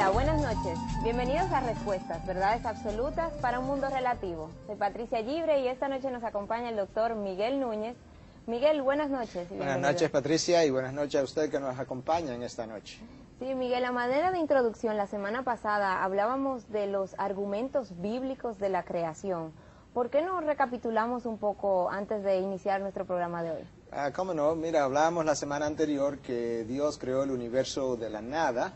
Hola, buenas noches. Bienvenidos a Respuestas, verdades absolutas para un mundo relativo. Soy Patricia Gibre y esta noche nos acompaña el doctor Miguel Núñez. Miguel, buenas noches. Buenas noches, Patricia, y buenas noches a usted que nos acompaña en esta noche. Sí, Miguel, a manera de introducción, la semana pasada hablábamos de los argumentos bíblicos de la creación. ¿Por qué no recapitulamos un poco antes de iniciar nuestro programa de hoy? Cómo no, mira, hablábamos la semana anterior que Dios creó el universo de la nada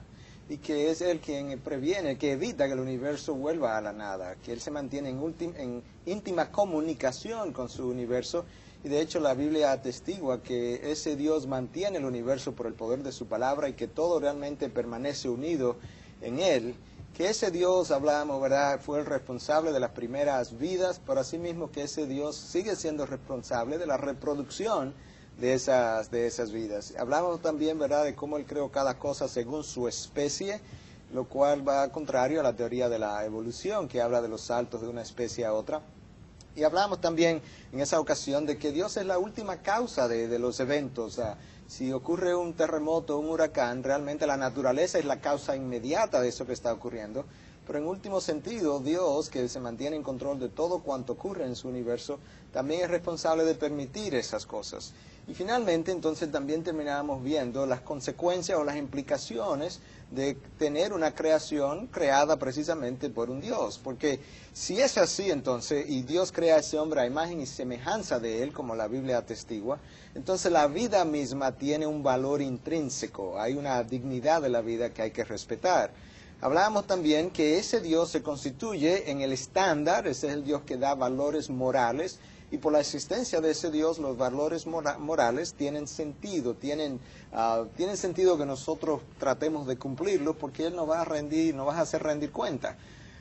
y que es Él quien previene, que evita que el universo vuelva a la nada, que Él se mantiene en íntima comunicación con su universo. Y de hecho la Biblia atestigua que ese Dios mantiene el universo por el poder de su palabra y que todo realmente permanece unido en Él. Que ese Dios, hablábamos, ¿verdad?, fue el responsable de las primeras vidas, pero asimismo que ese Dios sigue siendo responsable de la reproducción de esas vidas. Hablamos también, ¿verdad?, de cómo Él creó cada cosa según su especie, lo cual va contrario a la teoría de la evolución, que habla de los saltos de una especie a otra. Y hablamos también en esa ocasión de que Dios es la última causa de los eventos. Si ocurre un terremoto, un huracán, realmente la naturaleza es la causa inmediata de eso que está ocurriendo. Pero en último sentido, Dios, que se mantiene en control de todo cuanto ocurre en su universo, también es responsable de permitir esas cosas. Y finalmente, entonces, también terminamos viendo las consecuencias o las implicaciones de tener una creación creada precisamente por un Dios. Porque si es así, entonces, y Dios crea a ese hombre a imagen y semejanza de él, como la Biblia atestigua, entonces la vida misma tiene un valor intrínseco, hay una dignidad de la vida que hay que respetar. Hablábamos también que ese Dios se constituye en el estándar, ese es el Dios que da valores morales, y por la existencia de ese Dios los valores morales tienen sentido, tienen sentido que nosotros tratemos de cumplirlos porque Él nos va a hacer rendir cuenta.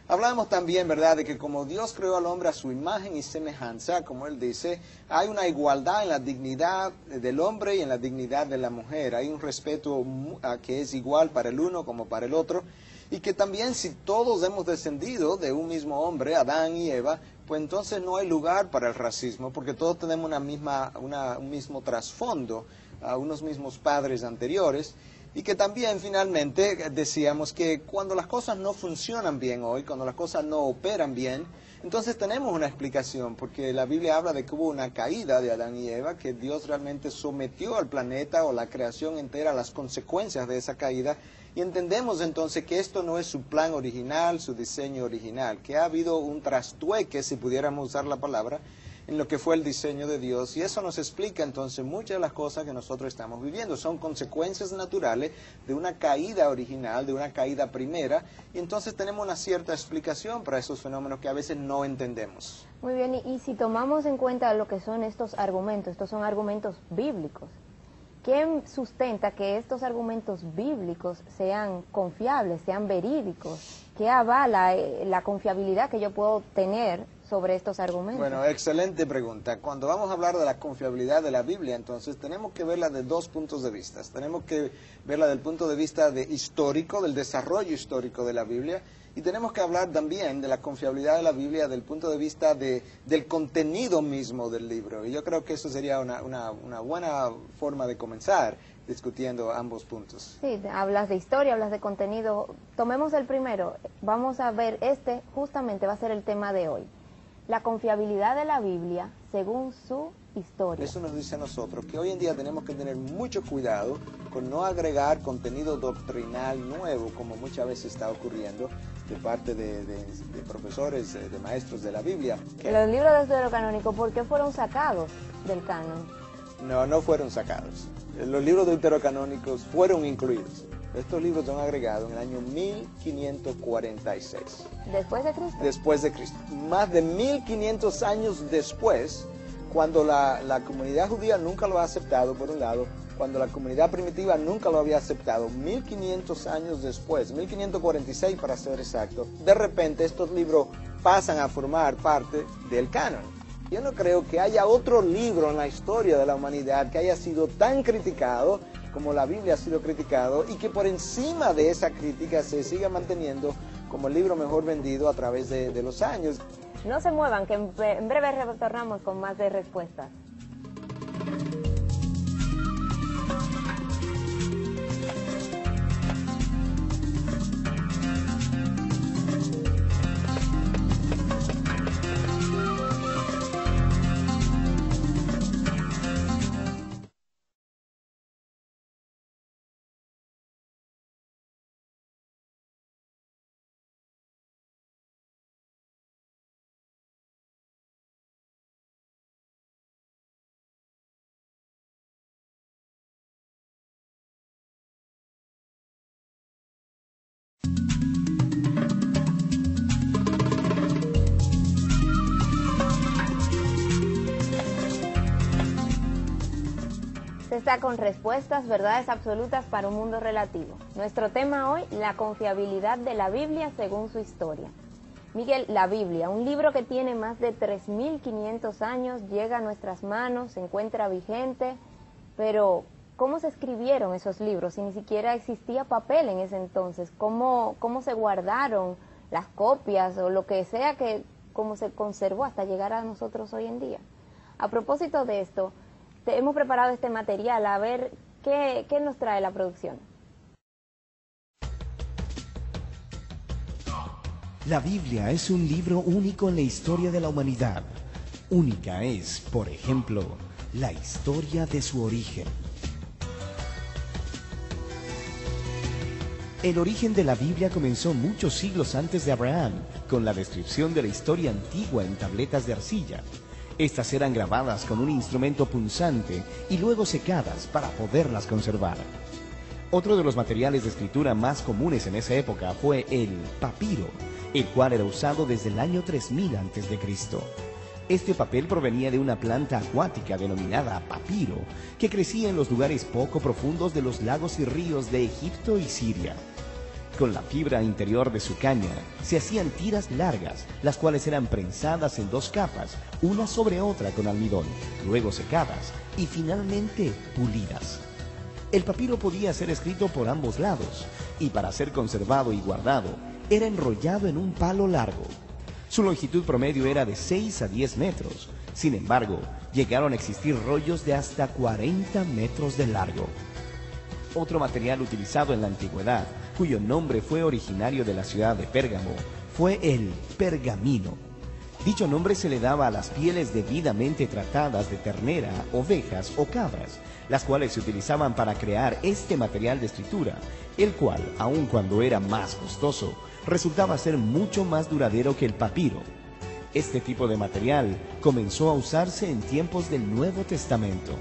Hablábamos también, ¿verdad?, de que como Dios creó al hombre a su imagen y semejanza, como Él dice, hay una igualdad en la dignidad del hombre y en la dignidad de la mujer. Hay un respeto que es igual para el uno como para el otro. Y que también si todos hemos descendido de un mismo hombre, Adán y Eva, pues entonces no hay lugar para el racismo, porque todos tenemos un mismo trasfondo, unos mismos padres anteriores. Y que también finalmente decíamos que cuando las cosas no funcionan bien hoy, cuando las cosas no operan bien, entonces tenemos una explicación, porque la Biblia habla de que hubo una caída de Adán y Eva, que Dios realmente sometió al planeta o la creación entera a las consecuencias de esa caída, y entendemos entonces que esto no es su plan original, su diseño original, que ha habido un trastueque, si pudiéramos usar la palabra, en lo que fue el diseño de Dios, y eso nos explica entonces muchas de las cosas que nosotros estamos viviendo. Son consecuencias naturales de una caída original, de una caída primera, y entonces tenemos una cierta explicación para esos fenómenos que a veces no entendemos. Muy bien, y si tomamos en cuenta lo que son estos son argumentos bíblicos. ¿Quién sustenta que estos argumentos bíblicos sean confiables, sean verídicos? ¿Qué avala la confiabilidad que yo puedo tener sobre estos argumentos? Bueno, excelente pregunta. Cuando vamos a hablar de la confiabilidad de la Biblia, entonces tenemos que verla de dos puntos de vista. Tenemos que verla del punto de vista histórico, del desarrollo histórico de la Biblia, y tenemos que hablar también de la confiabilidad de la Biblia del punto de vista del contenido mismo del libro. Y yo creo que eso sería una buena forma de comenzar discutiendo ambos puntos. Sí, hablas de historia, hablas de contenido. Tomemos el primero. Vamos a ver, justamente va a ser el tema de hoy. La confiabilidad de la Biblia según su historia. Eso nos dice a nosotros que hoy en día tenemos que tener mucho cuidado con no agregar contenido doctrinal nuevo, como muchas veces está ocurriendo de parte de profesores, de maestros de la Biblia. Los libros de Deuterocanónico, ¿por qué fueron sacados del canon? No fueron sacados. Los libros deuterocanónicos fueron incluidos. Estos libros son agregados en el año 1546. ¿Después de Cristo? Después de Cristo. Más de 1500 años después, cuando la comunidad judía nunca lo ha aceptado, por un lado, cuando la comunidad primitiva nunca lo había aceptado, 1500 años después, 1546 para ser exacto, de repente estos libros pasan a formar parte del canon. Yo no creo que haya otro libro en la historia de la humanidad que haya sido tan criticado como la Biblia ha sido criticado y que por encima de esa crítica se siga manteniendo como el libro mejor vendido a través de los años. No se muevan, que en breve retornamos con más de respuestas. está con respuestas, verdades absolutas para un mundo relativo. Nuestro tema hoy, la confiabilidad de la Biblia según su historia. Miguel, la Biblia, un libro que tiene más de 3.500 años, llega a nuestras manos, se encuentra vigente, pero ¿cómo se escribieron esos libros? Si ni siquiera existía papel en ese entonces, ¿cómo se guardaron las copias o lo que sea que cómo se conservó hasta llegar a nosotros hoy en día? A propósito de esto, hemos preparado este material, a ver qué nos trae la producción. La Biblia es un libro único en la historia de la humanidad. Única es, por ejemplo, la historia de su origen. El origen de la Biblia comenzó muchos siglos antes de Abraham, con la descripción de la historia antigua en tabletas de arcilla. Estas eran grabadas con un instrumento punzante y luego secadas para poderlas conservar. Otro de los materiales de escritura más comunes en esa época fue el papiro, el cual era usado desde el año 3000 a.C. Este papel provenía de una planta acuática denominada papiro, que crecía en los lugares poco profundos de los lagos y ríos de Egipto y Siria. Con la fibra interior de su caña se hacían tiras largas, las cuales eran prensadas en 2 capas, una sobre otra con almidón, luego secadas y finalmente pulidas. El papiro podía ser escrito por ambos lados, y para ser conservado y guardado, era enrollado en un palo largo. Su longitud promedio era de 6 a 10 metros. Sin embargo, llegaron a existir rollos de hasta 40 metros de largo. Otro material utilizado en la antigüedad, cuyo nombre fue originario de la ciudad de Pérgamo, fue el pergamino. Dicho nombre se le daba a las pieles debidamente tratadas de ternera, ovejas o cabras, las cuales se utilizaban para crear este material de escritura, el cual, aun cuando era más costoso, resultaba ser mucho más duradero que el papiro. Este tipo de material comenzó a usarse en tiempos del Nuevo Testamento.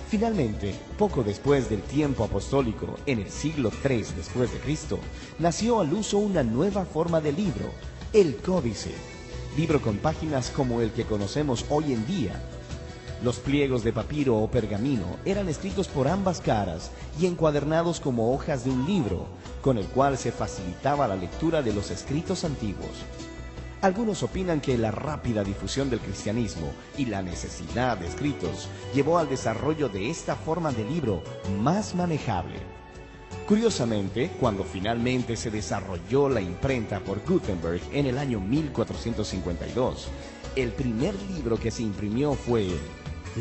Finalmente, poco después del tiempo apostólico, en el siglo III después de Cristo, nació al uso una nueva forma de libro, el códice, libro con páginas como el que conocemos hoy en día. Los pliegos de papiro o pergamino eran escritos por ambas caras y encuadernados como hojas de un libro, con el cual se facilitaba la lectura de los escritos antiguos. Algunos opinan que la rápida difusión del cristianismo y la necesidad de escritos llevó al desarrollo de esta forma de libro más manejable. Curiosamente, cuando finalmente se desarrolló la imprenta por Gutenberg en el año 1452, el primer libro que se imprimió fue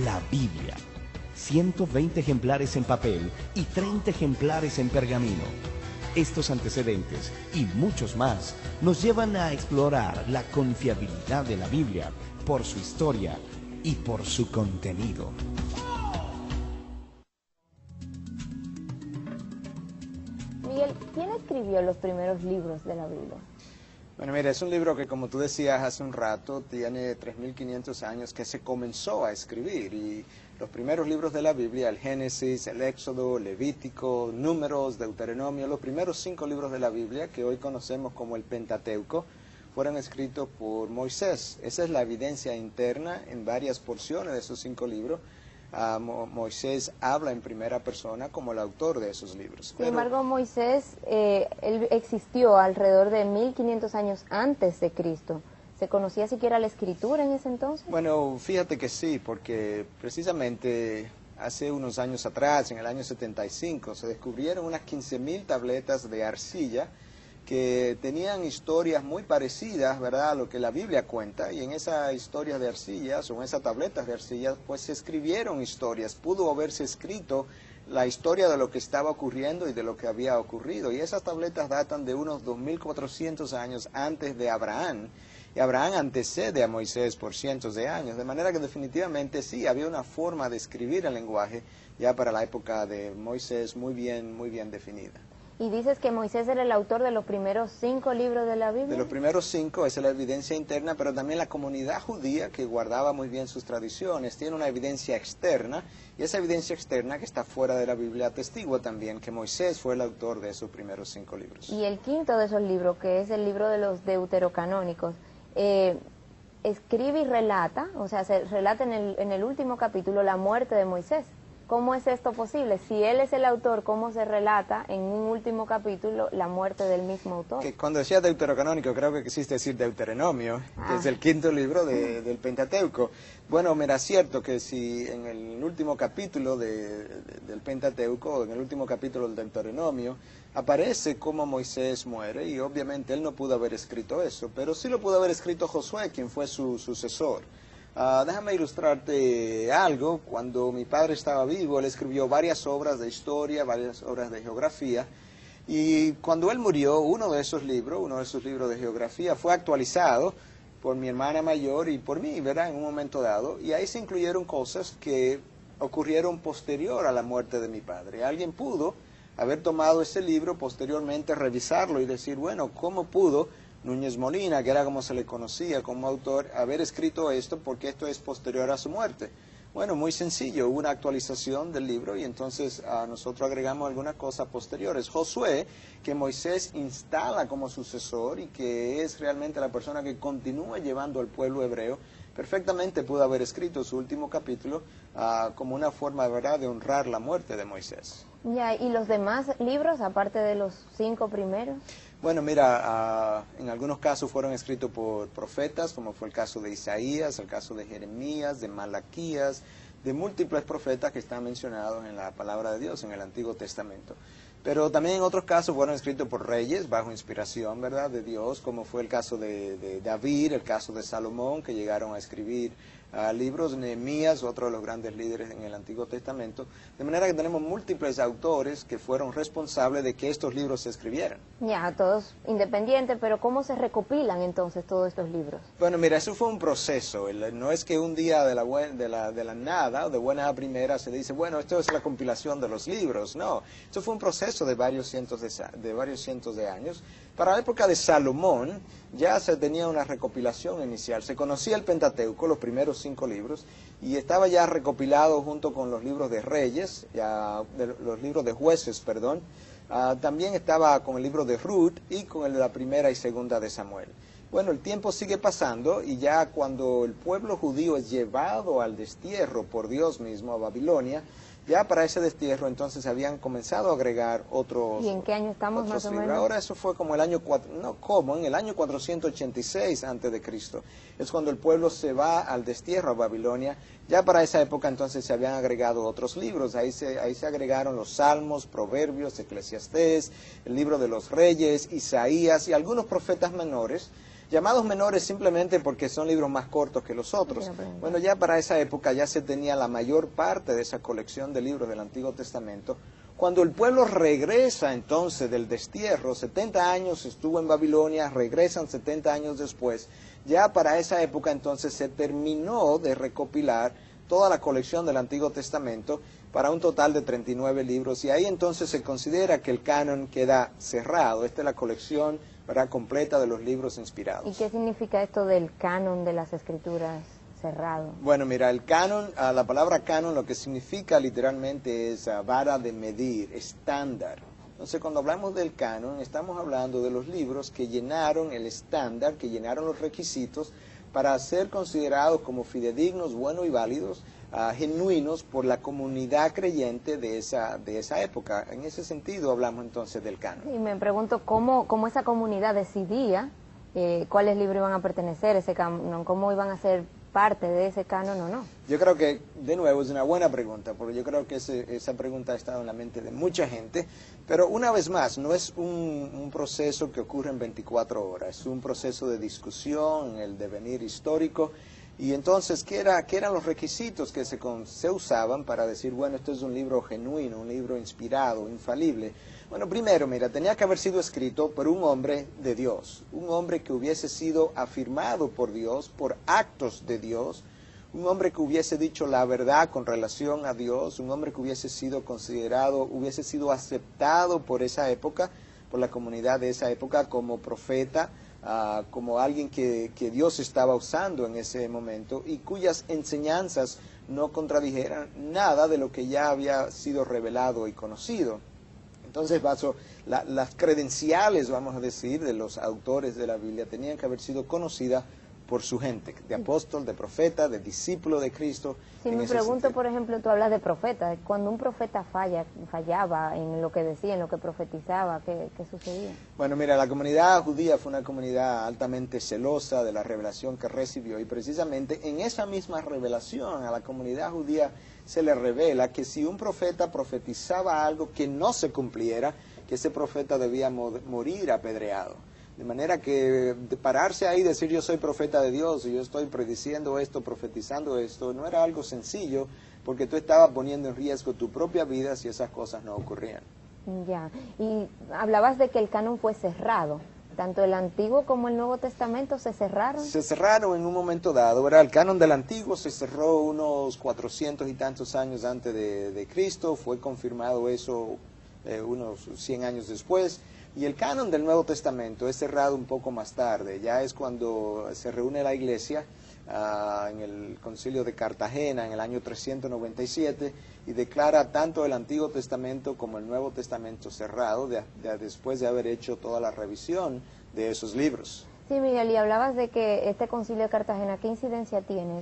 la Biblia. 120 ejemplares en papel y 30 ejemplares en pergamino. Estos antecedentes y muchos más nos llevan a explorar la confiabilidad de la Biblia por su historia y por su contenido. Miguel, ¿quién escribió los primeros libros de la Biblia? Bueno, mira, es un libro que, como tú decías hace un rato, tiene 3.500 años que se comenzó a escribir, y los primeros libros de la Biblia, el Génesis, el Éxodo, Levítico, Números, Deuteronomio, los primeros 5 libros de la Biblia, que hoy conocemos como el Pentateuco, fueron escritos por Moisés. Esa es la evidencia interna en varias porciones de esos 5 libros. Moisés habla en primera persona como el autor de esos libros. Sin embargo, Moisés él existió alrededor de 1500 años antes de Cristo. ¿Se conocía siquiera la escritura en ese entonces? Bueno, fíjate que sí, porque precisamente hace unos años atrás, en el año 75, se descubrieron unas 15.000 tabletas de arcilla que tenían historias muy parecidas, ¿verdad?, a lo que la Biblia cuenta, y en esas historias de arcillas, o en esas tabletas de arcillas, pues se escribieron historias, pudo haberse escrito la historia de lo que estaba ocurriendo y de lo que había ocurrido, y esas tabletas datan de unos 2.400 años antes de Abraham, y Abraham antecede a Moisés por cientos de años, de manera que definitivamente sí, había una forma de escribir el lenguaje ya para la época de Moisés muy bien definida. Y dices que Moisés era el autor de los primeros 5 libros de la Biblia. De los primeros 5, esa es la evidencia interna, pero también la comunidad judía, que guardaba muy bien sus tradiciones, tiene una evidencia externa, y esa evidencia externa que está fuera de la Biblia atestigua también que Moisés fue el autor de esos primeros 5 libros. Y el quinto de esos libros, que es el libro de los deuterocanónicos, escribe y relata, o sea, se relata en el último capítulo la muerte de Moisés. ¿Cómo es esto posible? Si él es el autor, ¿cómo se relata en un último capítulo la muerte del mismo autor? Que cuando decía deuterocanónico, creo que quisiste decir Deuteronomio, que es el quinto libro del Pentateuco. Bueno, me era cierto que si en el último capítulo del Pentateuco, en el último capítulo del Deuteronomio, aparece cómo Moisés muere, y obviamente él no pudo haber escrito eso, pero sí lo pudo haber escrito Josué, quien fue su sucesor. Déjame ilustrarte algo. Cuando mi padre estaba vivo, él escribió varias obras de historia, varias obras de geografía, y cuando él murió, uno de esos libros de geografía, fue actualizado por mi hermana mayor y por mí, ¿verdad?, en un momento dado, y ahí se incluyeron cosas que ocurrieron posterior a la muerte de mi padre. Alguien pudo haber tomado ese libro posteriormente, revisarlo y decir, bueno, ¿cómo pudo Núñez Molina, que era como se le conocía como autor, haber escrito esto, porque esto es posterior a su muerte? Bueno, muy sencillo, hubo una actualización del libro y entonces nosotros agregamos algunas cosas posteriores. Josué, que Moisés instala como sucesor y que es realmente la persona que continúa llevando al pueblo hebreo, perfectamente pudo haber escrito su último capítulo como una forma, ¿verdad?, de honrar la muerte de Moisés. Ya, ¿y los demás libros, aparte de los 5 primeros? Bueno, mira, en algunos casos fueron escritos por profetas, como fue el caso de Isaías, el caso de Jeremías, de Malaquías, de múltiples profetas que están mencionados en la palabra de Dios, en el Antiguo Testamento. Pero también en otros casos fueron escritos por reyes, bajo inspiración, ¿verdad?, de Dios, como fue el caso de David, el caso de Salomón, que llegaron a escribir libros, Nehemías, otro de los grandes líderes en el Antiguo Testamento, de manera que tenemos múltiples autores que fueron responsables de que estos libros se escribieran. Ya, todos independientes, pero ¿cómo se recopilan entonces todos estos libros? Bueno, mira, eso fue un proceso. No es que un día de la nada, o de buena a primera, se dice, bueno, esto es la compilación de los libros. No, esto fue un proceso de varios cientos de años. Para la época de Salomón ya se tenía una recopilación inicial. Se conocía el Pentateuco, los primeros 5 libros, y estaba ya recopilado junto con los libros de Reyes, los libros de Jueces, perdón. También estaba con el libro de Ruth y con el de la primera y segunda de Samuel. Bueno, el tiempo sigue pasando y ya cuando el pueblo judío es llevado al destierro por Dios mismo a Babilonia, ya para ese destierro entonces se habían comenzado a agregar otros. ¿Y en qué año estamos más o menos? Ahora eso fue como en el año 486 antes de Cristo. Es cuando el pueblo se va al destierro a Babilonia. Ya para esa época entonces se habían agregado otros libros. Ahí se agregaron los Salmos, Proverbios, Eclesiastés, el libro de los Reyes, Isaías y algunos profetas menores, llamados menores simplemente porque son libros más cortos que los otros. Bueno, ya para esa época ya se tenía la mayor parte de esa colección de libros del Antiguo Testamento. Cuando el pueblo regresa entonces del destierro, 70 años estuvo en Babilonia, regresan 70 años después, ya para esa época entonces se terminó de recopilar toda la colección del Antiguo Testamento para un total de 39 libros, y ahí entonces se considera que el canon queda cerrado. Esta es la colección, ¿verdad?, completa de los libros inspirados. ¿Y qué significa esto del canon de las escrituras cerrado? Bueno, mira, el canon, la palabra canon lo que significa literalmente es vara de medir, estándar. Entonces, cuando hablamos del canon, estamos hablando de los libros que llenaron el estándar, que llenaron los requisitos para ser considerados como fidedignos, buenos y válidos, genuinos por la comunidad creyente de esa época. En ese sentido hablamos entonces del canon. Y me pregunto cómo esa comunidad decidía cuáles libros iban a pertenecer a ese canon, cómo iban a ser parte de ese canon o no. Yo creo que, de nuevo, es una buena pregunta, porque yo creo que esa pregunta ha estado en la mente de mucha gente, pero una vez más, no es un proceso que ocurre en 24 horas, es un proceso de discusión en el devenir histórico. Y entonces, ¿qué eran los requisitos que se usaban para decir, bueno, esto es un libro genuino, un libro inspirado, infalible? Bueno, primero, mira, tenía que haber sido escrito por un hombre de Dios, un hombre que hubiese sido afirmado por Dios, por actos de Dios, un hombre que hubiese dicho la verdad con relación a Dios, un hombre que hubiese sido considerado, hubiese sido aceptado por esa época, por la comunidad de esa época como profeta, como alguien que Dios estaba usando en ese momento y cuyas enseñanzas no contradijeran nada de lo que ya había sido revelado y conocido. Entonces, las credenciales, vamos a decir, de los autores de la Biblia tenían que haber sido conocidas por su gente, de apóstol, de profeta, de discípulo de Cristo. Si me pregunto, por ejemplo, tú hablas de profeta, cuando un profeta fallaba en lo que decía, en lo que profetizaba, ¿qué sucedía? Bueno, mira, la comunidad judía fue una comunidad altamente celosa de la revelación que recibió, y precisamente en esa misma revelación a la comunidad judía se le revela que si un profeta profetizaba algo que no se cumpliera, que ese profeta debía morir apedreado. De manera que de pararse ahí y decir yo soy profeta de Dios y yo estoy prediciendo esto, profetizando esto, no era algo sencillo, porque tú estabas poniendo en riesgo tu propia vida si esas cosas no ocurrían. Ya, y hablabas de que el canon fue cerrado. Tanto el Antiguo como el Nuevo Testamento se cerraron. Se cerraron en un momento dado, ¿verdad? El canon del Antiguo se cerró unos 400 y tantos años antes de Cristo, fue confirmado eso unos 100 años después. Y el canon del Nuevo Testamento es cerrado un poco más tarde, ya es cuando se reúne la Iglesia en el Concilio de Cartagena en el año 397 y declara tanto el Antiguo Testamento como el Nuevo Testamento cerrado después de haber hecho toda la revisión de esos libros. Sí, Miguel, y hablabas de que este Concilio de Cartagena, ¿qué incidencia tiene?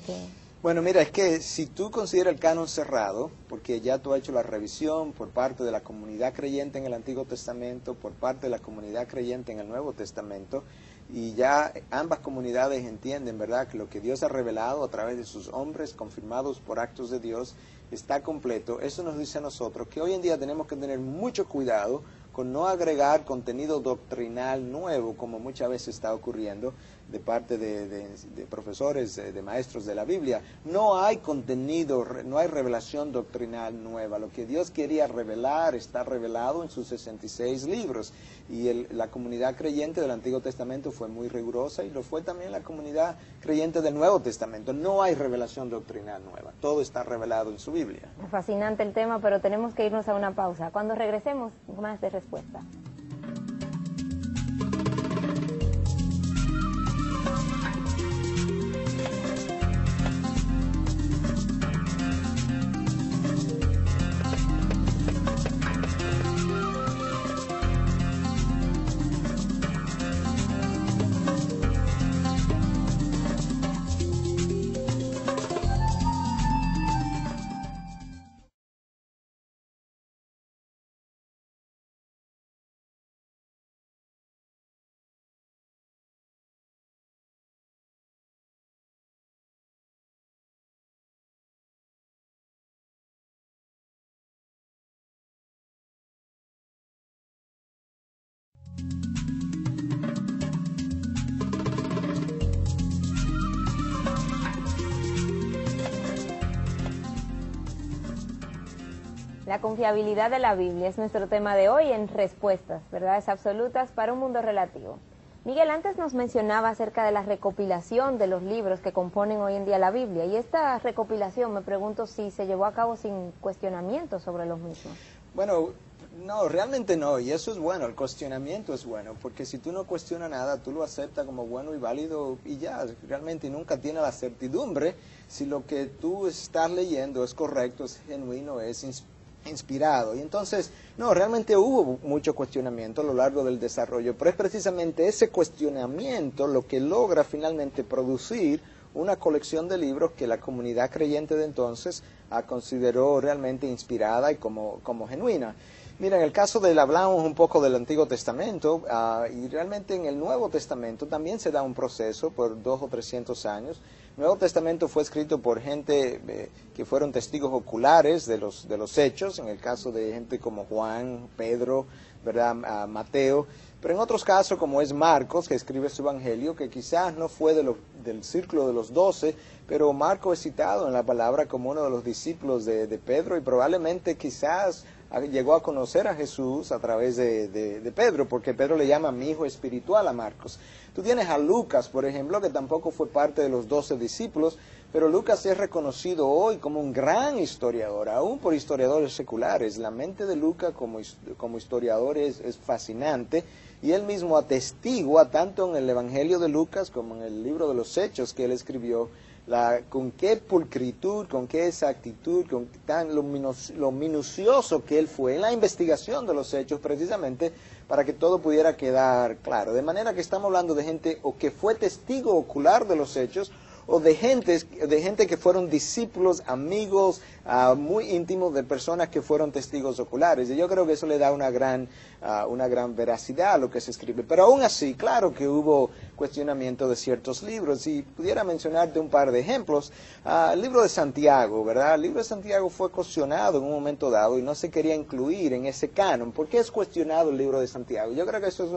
Bueno, mira, es que si tú consideras el canon cerrado, porque ya tú has hecho la revisión por parte de la comunidad creyente en el Antiguo Testamento, por parte de la comunidad creyente en el Nuevo Testamento, y ya ambas comunidades entienden, ¿verdad?, que lo que Dios ha revelado a través de sus hombres, confirmados por actos de Dios, está completo. Eso nos dice a nosotros que hoy en día tenemos que tener mucho cuidado con no agregar contenido doctrinal nuevo, como muchas veces está ocurriendo de parte de profesores, de maestros de la Biblia. No hay contenido, no hay revelación doctrinal nueva. Lo que Dios quería revelar está revelado en sus 66 libros. Y la comunidad creyente del Antiguo Testamento fue muy rigurosa y lo fue también la comunidad creyente del Nuevo Testamento. No hay revelación doctrinal nueva. Todo está revelado en su Biblia. Fascinante el tema, pero tenemos que irnos a una pausa. Cuando regresemos, más de respuesta. La confiabilidad de la Biblia es nuestro tema de hoy en Respuestas, verdades absolutas para un mundo relativo. Miguel, antes nos mencionaba acerca de la recopilación de los libros que componen hoy en día la Biblia, y esta recopilación me pregunto si se llevó a cabo sin cuestionamiento sobre los mismos. Bueno, no, realmente no, y eso es bueno, el cuestionamiento es bueno, porque si tú no cuestionas nada, tú lo aceptas como bueno y válido y ya, realmente nunca tienes la certidumbre si lo que tú estás leyendo es correcto, es genuino, es inspirado. Y entonces, no, realmente hubo mucho cuestionamiento a lo largo del desarrollo, pero es precisamente ese cuestionamiento lo que logra finalmente producir una colección de libros que la comunidad creyente de entonces consideró realmente inspirada y como genuina. Mira, en el caso hablamos un poco del Antiguo Testamento, y realmente en el Nuevo Testamento también se da un proceso por 200 o 300 años. El Nuevo Testamento fue escrito por gente que fueron testigos oculares de los hechos, en el caso de gente como Juan, Pedro, ¿verdad? Mateo, pero en otros casos como es Marcos, que escribe su Evangelio, que quizás no fue del círculo de los 12, pero Marcos es citado en la palabra como uno de los discípulos de Pedro y probablemente quizás llegó a conocer a Jesús a través de Pedro, porque Pedro le llama mi hijo espiritual a Marcos. Tú tienes a Lucas, por ejemplo, que tampoco fue parte de los 12 discípulos, pero Lucas es reconocido hoy como un gran historiador, aún por historiadores seculares. La mente de Lucas como historiador es fascinante, y él mismo atestigua, tanto en el Evangelio de Lucas como en el libro de los Hechos que él escribió, con qué pulcritud, con qué exactitud, con lo minucioso que él fue en la investigación de los hechos, precisamente para que todo pudiera quedar claro. De manera que estamos hablando de gente o que fue testigo ocular de los hechos, o de gente que fueron discípulos, amigos, muy íntimos de personas que fueron testigos oculares. Y yo creo que eso le da una gran veracidad a lo que se escribe. Pero aún así, claro que hubo cuestionamiento de ciertos libros. Y pudiera mencionarte un par de ejemplos. El libro de Santiago, ¿verdad? El libro de Santiago fue cuestionado en un momento dado y no se quería incluir en ese canon. ¿Por qué es cuestionado el libro de Santiago? Yo creo que eso es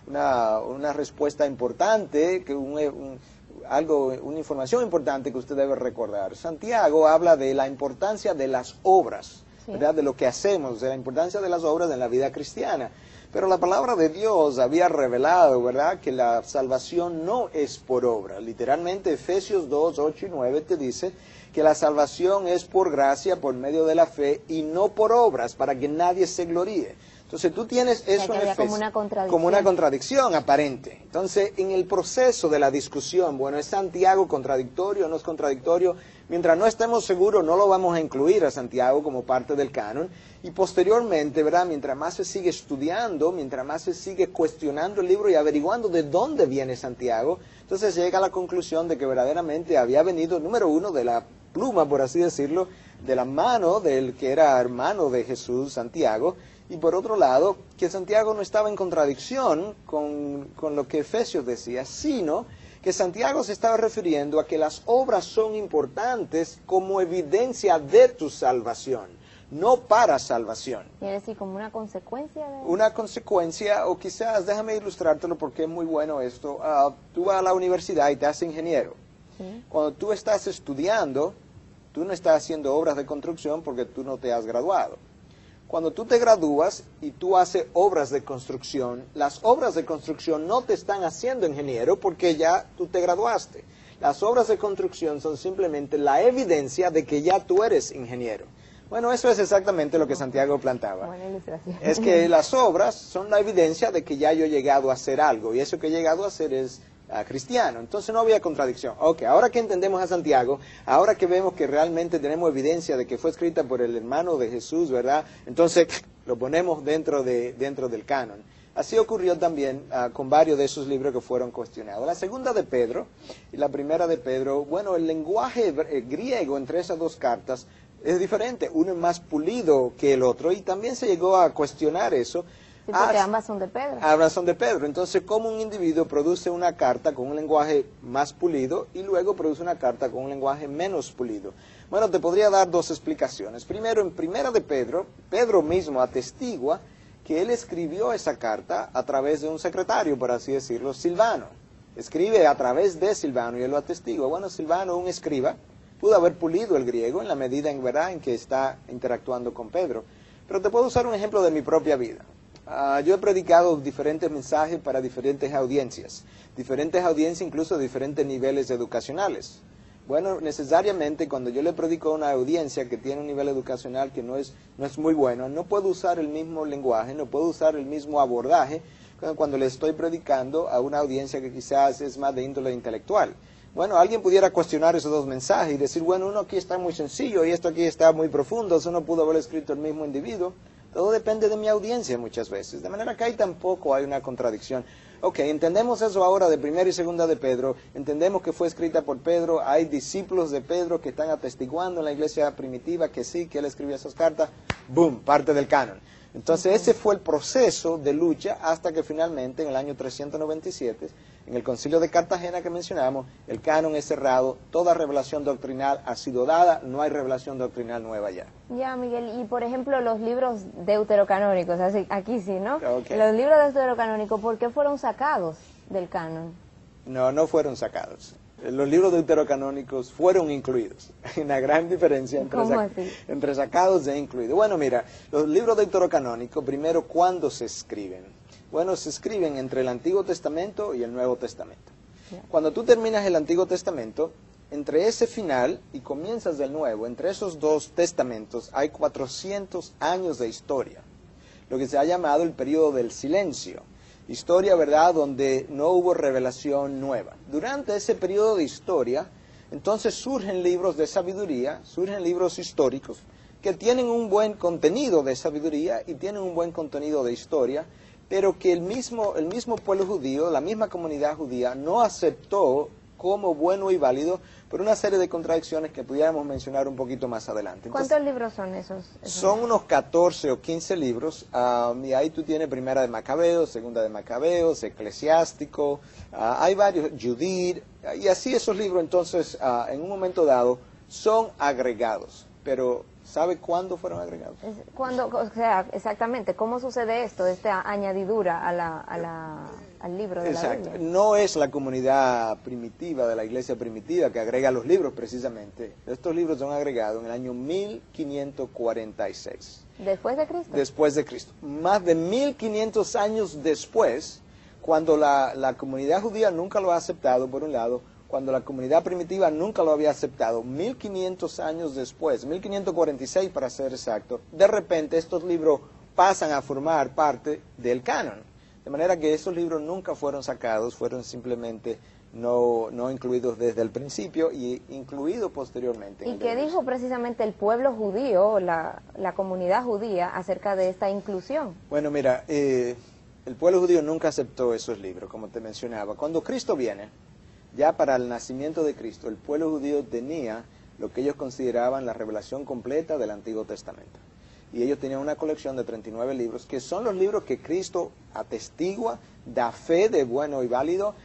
una respuesta importante, que una información importante que usted debe recordar. Santiago habla de la importancia de las obras, ¿verdad? De lo que hacemos, de la importancia de las obras en la vida cristiana. Pero la palabra de Dios había revelado, ¿verdad?, que la salvación no es por obra. Literalmente, Efesios 2, 8 y 9 te dice que la salvación es por gracia, por medio de la fe, y no por obras, para que nadie se gloríe. Entonces tú tienes eso en Efesios como una contradicción aparente. Entonces, en el proceso de la discusión, bueno, ¿es Santiago contradictorio o no es contradictorio? Mientras no estemos seguros, no lo vamos a incluir a Santiago como parte del canon. Y posteriormente, ¿verdad?, mientras más se sigue estudiando, mientras más se sigue cuestionando el libro y averiguando de dónde viene Santiago, entonces llega a la conclusión de que verdaderamente había venido, número uno, de la pluma, por así decirlo, de la mano del que era hermano de Jesús, Santiago. Y por otro lado, que Santiago no estaba en contradicción con lo que Efesios decía, sino que Santiago se estaba refiriendo a que las obras son importantes como evidencia de tu salvación, no para salvación. ¿Quiere decir como una consecuencia de...? Una consecuencia, o quizás, déjame ilustrártelo porque es muy bueno esto. Tú vas a la universidad y te haces ingeniero. ¿Sí? Cuando tú estás estudiando, tú no estás haciendo obras de construcción porque tú no te has graduado. Cuando tú te gradúas y tú haces obras de construcción, las obras de construcción no te están haciendo ingeniero porque ya tú te graduaste. Las obras de construcción son simplemente la evidencia de que ya tú eres ingeniero. Bueno, eso es exactamente lo que Santiago plantaba. Buena ilustración. Es que las obras son la evidencia de que ya yo he llegado a hacer algo, y eso que he llegado a hacer es cristiano. Entonces no había contradicción. Ok, ahora que entendemos a Santiago, ahora que vemos que realmente tenemos evidencia de que fue escrita por el hermano de Jesús, ¿verdad? Entonces lo ponemos dentro del canon. Así ocurrió también con varios de esos libros que fueron cuestionados. La segunda de Pedro y la primera de Pedro, bueno, el lenguaje griego entre esas dos cartas es diferente. Uno es más pulido que el otro, y también se llegó a cuestionar eso. Sí, porque ambas son de Pedro. Ambas son de Pedro. Entonces, ¿cómo un individuo produce una carta con un lenguaje más pulido y luego produce una carta con un lenguaje menos pulido? Bueno, te podría dar dos explicaciones. Primero, en primera de Pedro, Pedro mismo atestigua que él escribió esa carta a través de un secretario, por así decirlo, Silvano. Escribe a través de Silvano y él lo atestigua. Bueno, Silvano, un escriba, pudo haber pulido el griego en la medida en verdad en que está interactuando con Pedro. Pero te puedo usar un ejemplo de mi propia vida. Yo he predicado diferentes mensajes para diferentes audiencias incluso de diferentes niveles educacionales. Bueno, necesariamente cuando yo le predico a una audiencia que tiene un nivel educacional que no es muy bueno, no puedo usar el mismo lenguaje, no puedo usar el mismo abordaje cuando le estoy predicando a una audiencia que quizás es más de índole intelectual. Bueno, alguien pudiera cuestionar esos dos mensajes y decir, bueno, uno aquí está muy sencillo y esto aquí está muy profundo, eso no pudo haber escrito el mismo individuo. Todo depende de mi audiencia muchas veces, de manera que ahí tampoco hay una contradicción. Ok, entendemos eso ahora de primera y segunda de Pedro, entendemos que fue escrita por Pedro, hay discípulos de Pedro que están atestiguando en la iglesia primitiva que sí, que él escribió esas cartas, ¡boom!, parte del canon. Entonces ese fue el proceso de lucha hasta que finalmente en el año 397, en el concilio de Cartagena que mencionamos, el canon es cerrado, toda revelación doctrinal ha sido dada, no hay revelación doctrinal nueva ya. Ya, Miguel, y por ejemplo los libros deuterocanónicos, así, aquí sí, ¿no? Okay. Los libros deuterocanónicos, ¿por qué fueron sacados del canon? No fueron sacados. Los libros deuterocanónicos fueron incluidos. Hay una gran diferencia entre sacados e incluidos. Bueno, mira, los libros deuterocanónicos, primero, ¿cuándo se escriben? Bueno, se escriben entre el Antiguo Testamento y el Nuevo Testamento. Cuando tú terminas el Antiguo Testamento, entre ese final y comienzas del Nuevo, entre esos dos testamentos, hay 400 años de historia, lo que se ha llamado el periodo del silencio. Historia, ¿verdad?, donde no hubo revelación nueva. Durante ese periodo de historia, entonces surgen libros de sabiduría, surgen libros históricos, que tienen un buen contenido de sabiduría y tienen un buen contenido de historia, pero que el mismo pueblo judío, la misma comunidad judía, no aceptó como bueno y válido por una serie de contradicciones que pudiéramos mencionar un poquito más adelante. Entonces, ¿cuántos libros son esos? Son unos 14 o 15 libros, y ahí tú tienes Primera de Macabeos, Segunda de Macabeos, Eclesiástico, hay varios, Judith, y así esos libros entonces en un momento dado son agregados, pero ¿sabe cuándo fueron agregados? Cuando, o sea, exactamente, ¿cómo sucede esto, esta añadidura al libro de la Biblia? No es la comunidad primitiva de la iglesia primitiva que agrega los libros precisamente. Estos libros son agregados en el año 1546. ¿Después de Cristo? Después de Cristo. Más de 1500 años después, cuando la comunidad judía nunca lo ha aceptado, por un lado, cuando la comunidad primitiva nunca lo había aceptado, 1500 años después, 1546 para ser exacto, de repente estos libros pasan a formar parte del canon. De manera que esos libros nunca fueron sacados, fueron simplemente no incluidos desde el principio y incluidos posteriormente. ¿Y qué dijo precisamente el pueblo judío, la comunidad judía, acerca de esta inclusión? Bueno, mira, el pueblo judío nunca aceptó esos libros, como te mencionaba. Cuando Cristo viene, ya para el nacimiento de Cristo, el pueblo judío tenía lo que ellos consideraban la revelación completa del Antiguo Testamento. Y ellos tenían una colección de 39 libros, que son los libros que Cristo atestigua, da fe de bueno y válido,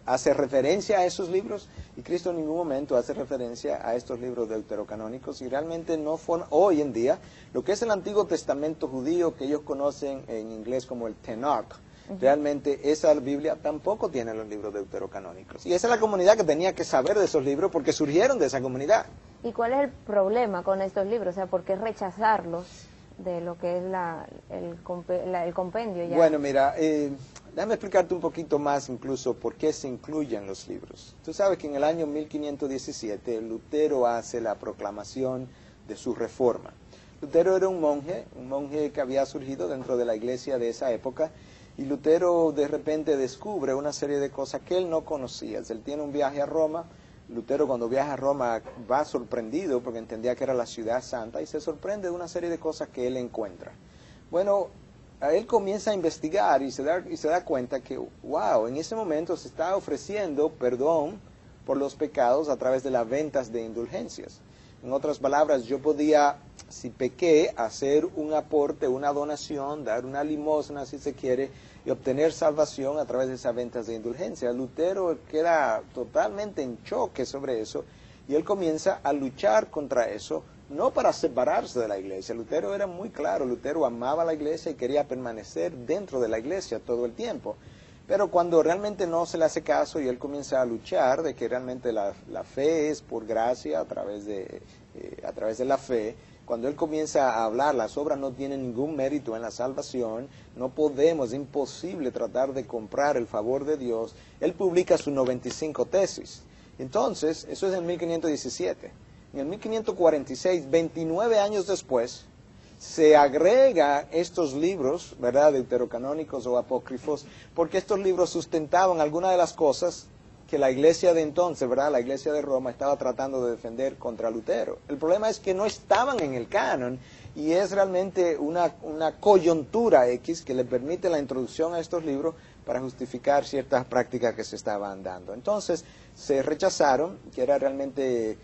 hace referencia a esos libros, y Cristo en ningún momento hace referencia a estos libros deuterocanónicos, y realmente no forman, hoy en día, lo que es el Antiguo Testamento judío, que ellos conocen en inglés como el Tanakh, realmente esa Biblia tampoco tiene los libros deuterocanónicos. Y esa es la comunidad que tenía que saber de esos libros porque surgieron de esa comunidad. ¿Y cuál es el problema con estos libros? O sea, ¿por qué rechazarlos de lo que es el compendio ya? Bueno, mira, déjame explicarte un poquito más incluso por qué se incluyen los libros. Tú sabes que en el año 1517 Lutero hace la proclamación de su reforma. Lutero era un monje que había surgido dentro de la iglesia de esa época, y Lutero de repente descubre una serie de cosas que él no conocía. Él tiene un viaje a Roma. Lutero cuando viaja a Roma va sorprendido porque entendía que era la ciudad santa y se sorprende de una serie de cosas que él encuentra. Bueno, él comienza a investigar y se da cuenta que, wow, en ese momento se está ofreciendo perdón por los pecados a través de las ventas de indulgencias. En otras palabras, yo podía, si pequé, hacer un aporte, una donación, dar una limosna si se quiere, y obtener salvación a través de esas ventas de indulgencia. Lutero queda totalmente en choque sobre eso, y él comienza a luchar contra eso, no para separarse de la iglesia. Lutero era muy claro, Lutero amaba la iglesia y quería permanecer dentro de la iglesia todo el tiempo. Pero cuando realmente no se le hace caso y él comienza a luchar de que realmente la fe es por gracia a través de la fe, cuando él comienza a hablar, las obras no tienen ningún mérito en la salvación, no podemos, es imposible tratar de comprar el favor de Dios, él publica sus 95 tesis. Entonces, eso es en 1517. En el 1546, 29 años después, se agrega estos libros, ¿verdad?, deuterocanónicos o apócrifos, porque estos libros sustentaban algunas de las cosas que la iglesia de entonces, ¿verdad?, la iglesia de Roma estaba tratando de defender contra Lutero. El problema es que no estaban en el canon y es realmente una coyuntura X que le permite la introducción a estos libros para justificar ciertas prácticas que se estaban dando. Entonces, se rechazaron, que era realmente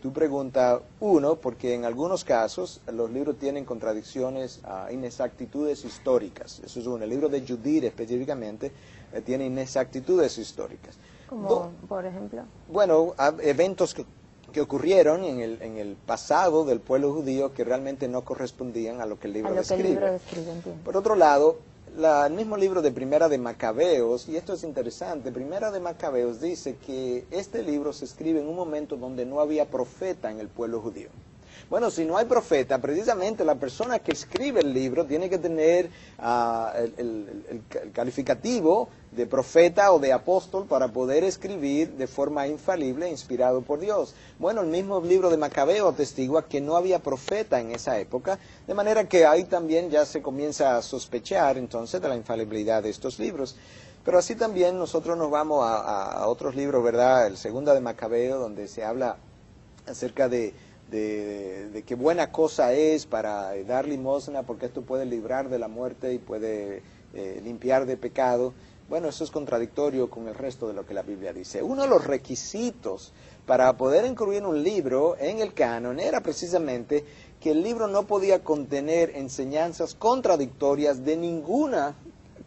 tu pregunta, uno, porque en algunos casos los libros tienen contradicciones, inexactitudes históricas. Eso es uno. El libro de Judith específicamente tiene inexactitudes históricas. ¿Como por ejemplo? Bueno, eventos que ocurrieron en el pasado del pueblo judío que realmente no correspondían a lo que el libro describe. Por otro lado, el mismo libro de Primera de Macabeos, y esto es interesante, Primera de Macabeos dice que este libro se escribe en un momento donde no había profeta en el pueblo judío. Bueno, si no hay profeta, precisamente la persona que escribe el libro tiene que tener el calificativo de profeta o de apóstol para poder escribir de forma infalible, inspirado por Dios. Bueno, el mismo libro de Macabeo atestigua que no había profeta en esa época, de manera que ahí también ya se comienza a sospechar entonces de la infalibilidad de estos libros. Pero así también nosotros nos vamos a otros libros, ¿verdad? El Segunda de Macabeo, donde se habla acerca de qué buena cosa es para dar limosna, porque esto puede librar de la muerte y puede limpiar de pecado. Bueno, eso es contradictorio con el resto de lo que la Biblia dice. Uno de los requisitos para poder incluir un libro en el canon era precisamente que el libro no podía contener enseñanzas contradictorias de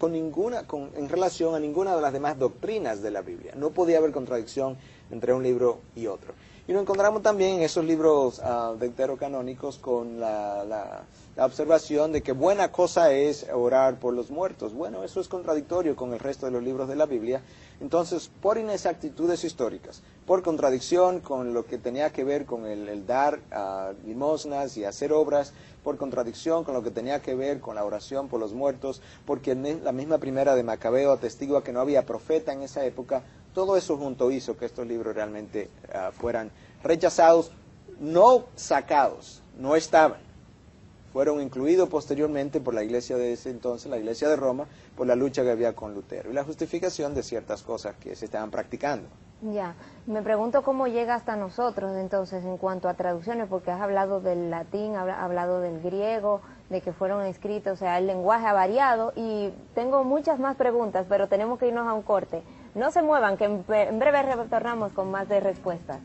en relación a ninguna de las demás doctrinas de la Biblia. No podía haber contradicción entre un libro y otro. Y lo encontramos también en esos libros deuterocanónicos con la observación de que buena cosa es orar por los muertos. Bueno, eso es contradictorio con el resto de los libros de la Biblia. Entonces, por inexactitudes históricas, por contradicción con lo que tenía que ver con el dar limosnas y hacer obras, por contradicción con lo que tenía que ver con la oración por los muertos, porque la misma Primera de Macabeo atestigua que no había profeta en esa época. Todo eso junto hizo que estos libros realmente fueran rechazados, no sacados, no estaban. Fueron incluidos posteriormente por la iglesia de ese entonces, la iglesia de Roma, por la lucha que había con Lutero y la justificación de ciertas cosas que se estaban practicando. Ya, me pregunto cómo llega hasta nosotros entonces en cuanto a traducciones, porque has hablado del latín, has hablado del griego, de que fueron escritos, o sea, el lenguaje ha variado y tengo muchas más preguntas, pero tenemos que irnos a un corte. No se muevan, que en breve retornamos con más de respuestas.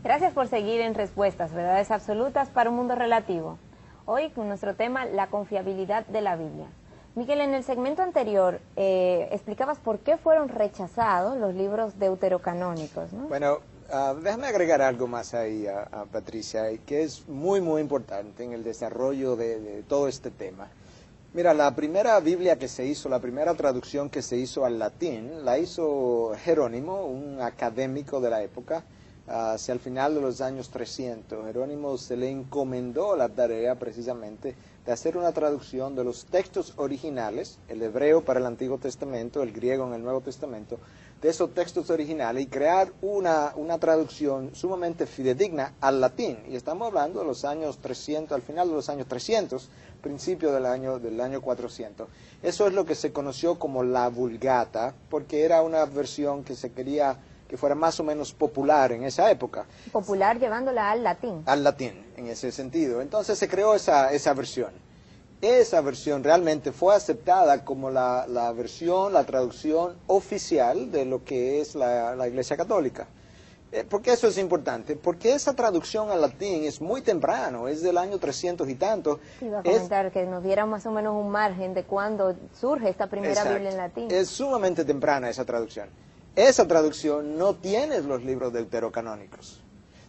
Gracias por seguir en Respuestas, verdades absolutas para un mundo relativo. Hoy con nuestro tema, la confiabilidad de la Biblia. Miguel, en el segmento anterior explicabas por qué fueron rechazados los libros deuterocanónicos, ¿no? Bueno, déjame agregar algo más ahí a Patricia, que es muy, muy importante en el desarrollo de todo este tema. Mira, la primera Biblia que se hizo, la primera traducción que se hizo al latín, la hizo Jerónimo, un académico de la época, hacia el final de los años 300. Jerónimo se le encomendó la tarea precisamente de hacer una traducción de los textos originales, el hebreo para el Antiguo Testamento, el griego en el Nuevo Testamento, de esos textos originales y crear una traducción sumamente fidedigna al latín. Y estamos hablando de los años 300, al final de los años 300, principio del año 400. Eso es lo que se conoció como la Vulgata, porque era una versión que se quería que fuera más o menos popular en esa época. Popular llevándola al latín. Al latín, en ese sentido. Entonces se creó esa versión. Esa versión realmente fue aceptada como la versión, la traducción oficial de lo que es la Iglesia Católica. ¿Por qué eso es importante? Porque esa traducción al latín es muy temprano, es del año 300 y tanto. Iba a comentar que nos diera más o menos un margen de cuándo surge esta primera Exacto. Biblia en latín. Es sumamente temprana esa traducción. Esa traducción no tiene los libros deuterocanónicos.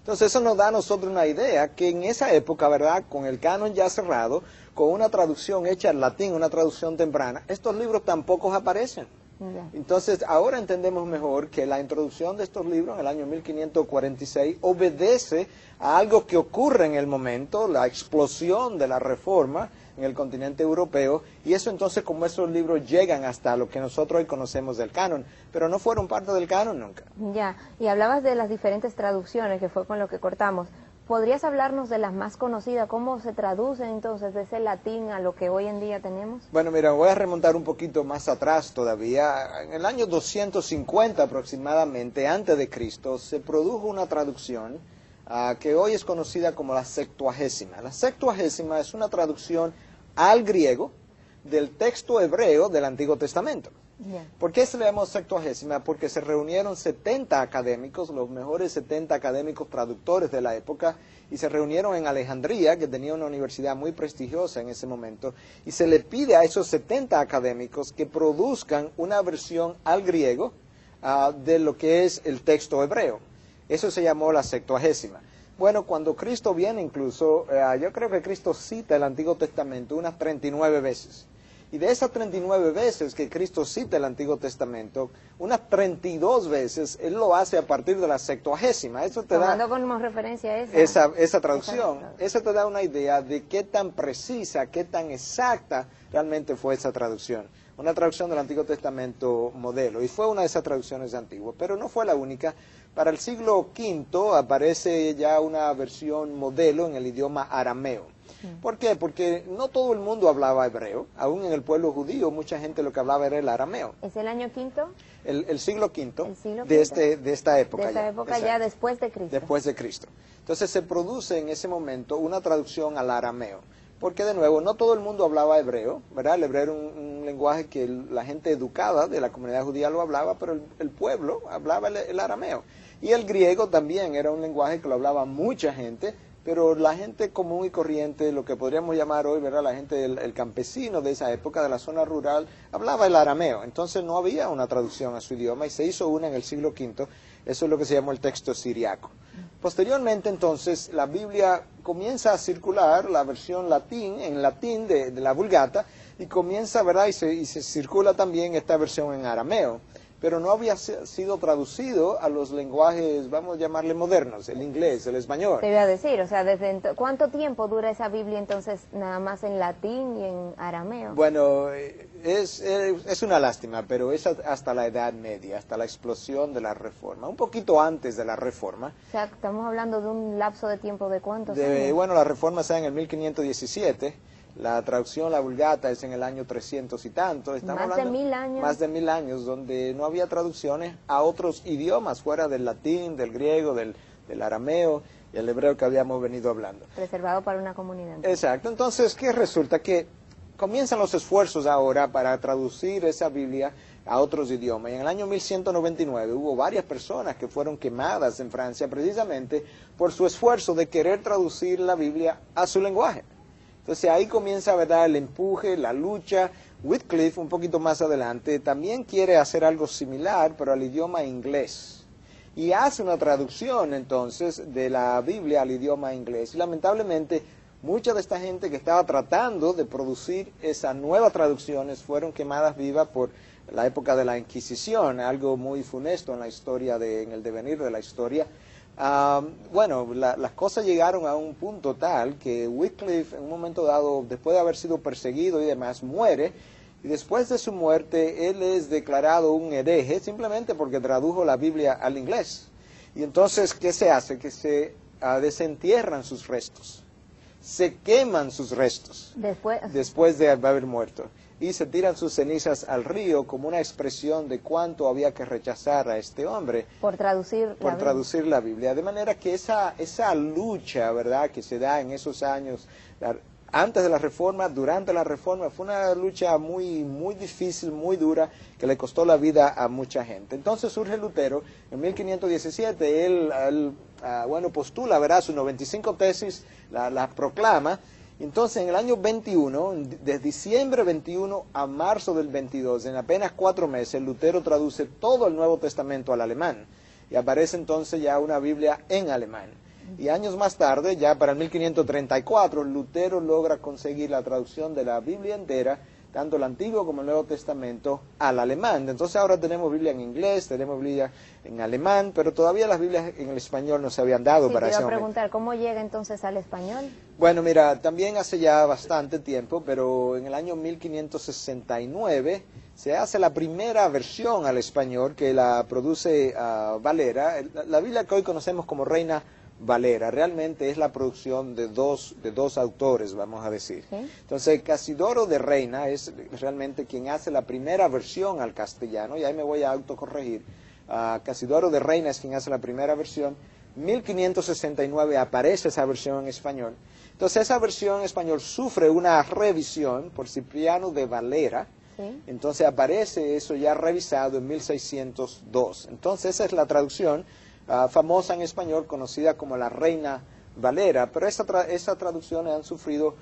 Entonces eso nos da a nosotros una idea que en esa época, ¿verdad?, con el canon ya cerrado, con una traducción hecha al latín, una traducción temprana, estos libros tampoco aparecen. Ya. Entonces ahora entendemos mejor que la introducción de estos libros en el año 1546 obedece a algo que ocurre en el momento, la explosión de la Reforma en el continente europeo, y eso entonces como esos libros llegan hasta lo que nosotros hoy conocemos del canon, pero no fueron parte del canon nunca. Ya, y hablabas de las diferentes traducciones, que fue con lo que cortamos. ¿Podrías hablarnos de las más conocidas? ¿Cómo se traducen entonces de ese latín a lo que hoy en día tenemos? Bueno, mira, voy a remontar un poquito más atrás todavía. En el año 250 aproximadamente, antes de Cristo, se produjo una traducción que hoy es conocida como la Septuagésima. La Septuagésima es una traducción al griego del texto hebreo del Antiguo Testamento. Ya. ¿Por qué se le llamó Septuagésima? Porque se reunieron 70 académicos, los mejores 70 académicos traductores de la época, y se reunieron en Alejandría, que tenía una universidad muy prestigiosa en ese momento, y se le pide a esos 70 académicos que produzcan una versión al griego de lo que es el texto hebreo. Eso se llamó la Septuagésima. Bueno, cuando Cristo viene incluso, yo creo que Cristo cita el Antiguo Testamento unas 39 veces. Y de esas 39 veces que Cristo cita el Antiguo Testamento, unas 32 veces Él lo hace a partir de la Septuagésima. Eso te Tomando como referencia esa traducción. Eso te da una idea de qué tan precisa, qué tan exacta realmente fue esa traducción. Una traducción del Antiguo Testamento modelo. Y fue una de esas traducciones antiguas, pero no fue la única. Para el siglo V aparece ya una versión modelo en el idioma arameo. ¿Por qué? Porque no todo el mundo hablaba hebreo. Aún en el pueblo judío, mucha gente lo que hablaba era el arameo. ¿Es el año quinto? El siglo V El siglo de V. esta época. De esta época ya después de Cristo. Después de Cristo. Entonces se produce en ese momento una traducción al arameo. Porque de nuevo, no todo el mundo hablaba hebreo, ¿verdad? El hebreo era un lenguaje que la gente educada de la comunidad judía lo hablaba, pero el pueblo hablaba el arameo. Y el griego también era un lenguaje que lo hablaba mucha gente, pero la gente común y corriente, lo que podríamos llamar hoy, ¿verdad? La gente, el campesino de esa época, de la zona rural, hablaba el arameo. Entonces no había una traducción a su idioma y se hizo una en el siglo V. Eso es lo que se llamó el texto siriaco. Posteriormente, entonces, la Biblia comienza a circular, la versión en latín de la Vulgata, y comienza, ¿verdad? Y se circula también esta versión en arameo. Pero no había sido traducido a los lenguajes, vamos a llamarle modernos, el inglés, el español. Te iba a decir, o sea, ¿cuánto tiempo dura esa Biblia entonces nada más en latín y en arameo? Bueno, es una lástima, pero es hasta la Edad Media, hasta la explosión de la Reforma, un poquito antes de la Reforma. O sea, estamos hablando de un lapso de tiempo de ¿cuántos años? Bueno, la Reforma se da en el 1517. La traducción, la Vulgata, es en el año 300 y tanto. Estamos Más de 1000 años. Más de 1000 años, donde no había traducciones a otros idiomas, fuera del latín, del griego, del arameo y el hebreo que habíamos venido hablando. Reservado para una comunidad. Exacto. Entonces, ¿qué resulta? Que comienzan los esfuerzos ahora para traducir esa Biblia a otros idiomas. Y en el año 1199 hubo varias personas que fueron quemadas en Francia precisamente por su esfuerzo de querer traducir la Biblia a su lenguaje. Entonces ahí comienza, ¿verdad?, el empuje, la lucha. Wycliffe, un poquito más adelante, también quiere hacer algo similar, pero al idioma inglés. Y hace una traducción, entonces, de la Biblia al idioma inglés. Y lamentablemente, mucha de esta gente que estaba tratando de producir esas nuevas traducciones fueron quemadas vivas por la época de la Inquisición, algo muy funesto en la historia, en el devenir de la historia. Bueno, las cosas llegaron a un punto tal que Wycliffe, en un momento dado, después de haber sido perseguido y demás, muere, y después de su muerte él es declarado un hereje simplemente porque tradujo la Biblia al inglés. Y entonces, ¿qué se hace? Que se desentierran sus restos, se queman sus restos después de haber muerto, y se tiran sus cenizas al río como una expresión de cuánto había que rechazar a este hombre por traducir la Biblia. De manera que esa lucha, ¿verdad?, que se da en esos años, antes de la Reforma, durante la Reforma, fue una lucha muy, muy difícil, muy dura, que le costó la vida a mucha gente. Entonces surge Lutero, en 1517, él postula, ¿verdad?, sus 95 tesis, las proclama. Entonces, en el año 21, de diciembre 21 a marzo del 22, en apenas 4 meses, Lutero traduce todo el Nuevo Testamento al alemán. Y aparece entonces ya una Biblia en alemán. Y años más tarde, ya para el 1534, Lutero logra conseguir la traducción de la Biblia entera, tanto el Antiguo como el Nuevo Testamento, al alemán. Entonces ahora tenemos Biblia en inglés, tenemos Biblia en alemán, pero todavía las Biblias en el español no se habían dado para ese momento. Te iba a preguntar, ¿cómo llega entonces al español? Bueno, mira, también hace ya bastante tiempo, pero en el año 1569 se hace la primera versión al español que la produce Valera. La Biblia que hoy conocemos como Reina Valera realmente es la producción de dos autores, vamos a decir. ¿Sí? Entonces, Casidoro de Reina es realmente quien hace la primera versión al castellano, y ahí me voy a autocorregir. Casidoro de Reina es quien hace la primera versión. 1569 aparece esa versión en español. Entonces esa versión en español sufre una revisión por Cipriano de Valera. Sí. Entonces aparece eso ya revisado en 1602. Entonces esa es la traducción famosa en español, conocida como la Reina Valera, pero esa traducciones han sufrido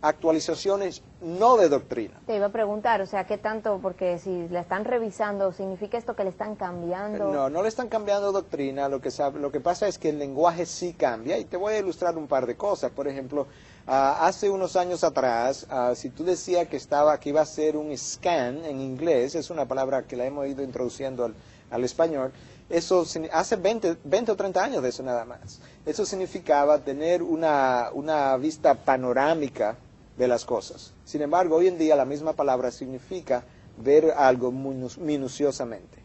actualizaciones no de doctrina. Te iba a preguntar, o sea, ¿qué tanto? Porque si la están revisando, ¿significa esto que le están cambiando? No, no le están cambiando doctrina, lo que pasa es que el lenguaje sí cambia, y te voy a ilustrar un par de cosas. Por ejemplo, hace unos años atrás, si tú decías que iba a ser un scan en inglés, es una palabra que la hemos ido introduciendo al español, eso hace 20 o 30 años de eso nada más. Eso significaba tener una vista panorámica de las cosas. Sin embargo, hoy en día la misma palabra significa ver algo minuciosamente.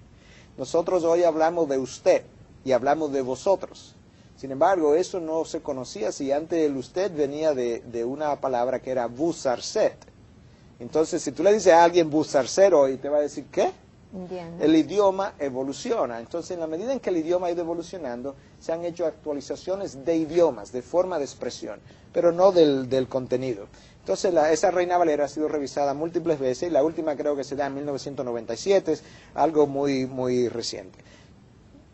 Nosotros hoy hablamos de usted y hablamos de vosotros. Sin embargo, eso no se conocía si antes el usted venía de una palabra que era busarset. Entonces, si tú le dices a alguien busarset hoy, te va a decir, ¿qué? Entiendo. El idioma evoluciona. Entonces, en la medida en que el idioma ha ido evolucionando, se han hecho actualizaciones de idiomas, de forma de expresión, pero no del contenido. Entonces, esa Reina Valera ha sido revisada múltiples veces, y la última creo que se da en 1997, es algo muy, muy reciente.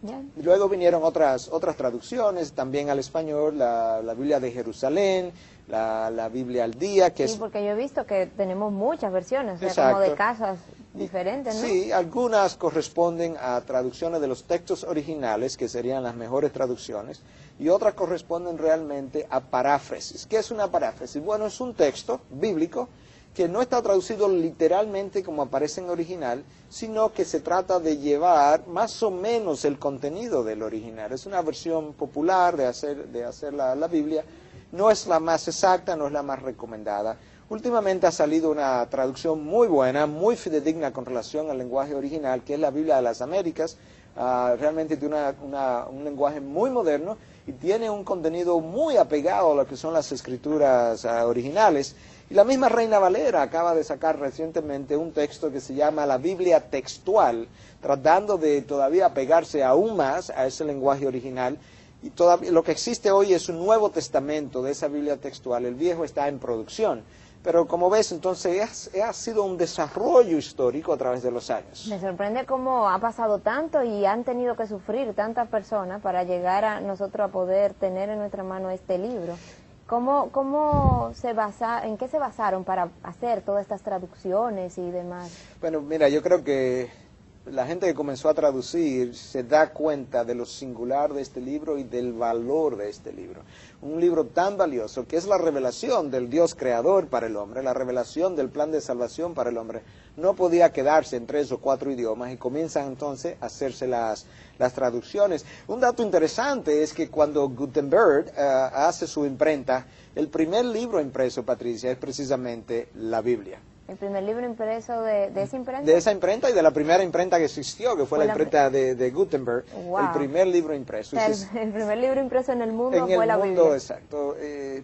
Ya. Luego vinieron otras traducciones, también al español, la Biblia de Jerusalén, la Biblia al día, que Sí, es... porque yo he visto que tenemos muchas versiones, o sea, Exacto. como de casas diferentes, ¿no? Sí, algunas corresponden a traducciones de los textos originales, que serían las mejores traducciones, y otras corresponden realmente a paráfrasis. ¿Qué es una paráfrasis? Bueno, es un texto bíblico que no está traducido literalmente como aparece en original, sino que se trata de llevar más o menos el contenido del original. Es una versión popular de hacer la Biblia. No es la más exacta, no es la más recomendada. Últimamente ha salido una traducción muy buena, muy fidedigna con relación al lenguaje original, que es la Biblia de las Américas. Realmente tiene un lenguaje muy moderno y tiene un contenido muy apegado a lo que son las escrituras originales. Y la misma Reina Valera acaba de sacar recientemente un texto que se llama la Biblia textual, tratando de todavía apegarse aún más a ese lenguaje original. Y todavía, lo que existe hoy es un Nuevo Testamento de esa Biblia textual. El viejo está en producción. Pero como ves, entonces ha sido un desarrollo histórico a través de los años. Me sorprende cómo ha pasado tanto y han tenido que sufrir tantas personas para llegar a nosotros a poder tener en nuestra mano este libro. ¿En qué se basaron para hacer todas estas traducciones y demás? Bueno, mira, yo creo que la gente que comenzó a traducir se da cuenta de lo singular de este libro y del valor de este libro. Un libro tan valioso que es la revelación del Dios creador para el hombre, la revelación del plan de salvación para el hombre. No podía quedarse en 3 o 4 idiomas y comienzan entonces a hacerse las traducciones. Un dato interesante es que cuando Gutenberg hace su imprenta, el primer libro impreso, Patricia, es precisamente la Biblia. ¿El primer libro impreso de esa imprenta? De esa imprenta y de la primera imprenta que existió, que fue la imprenta de Gutenberg, wow. El primer libro impreso. O sea, el primer libro impreso en el mundo fue la Biblia. En el mundo, exacto.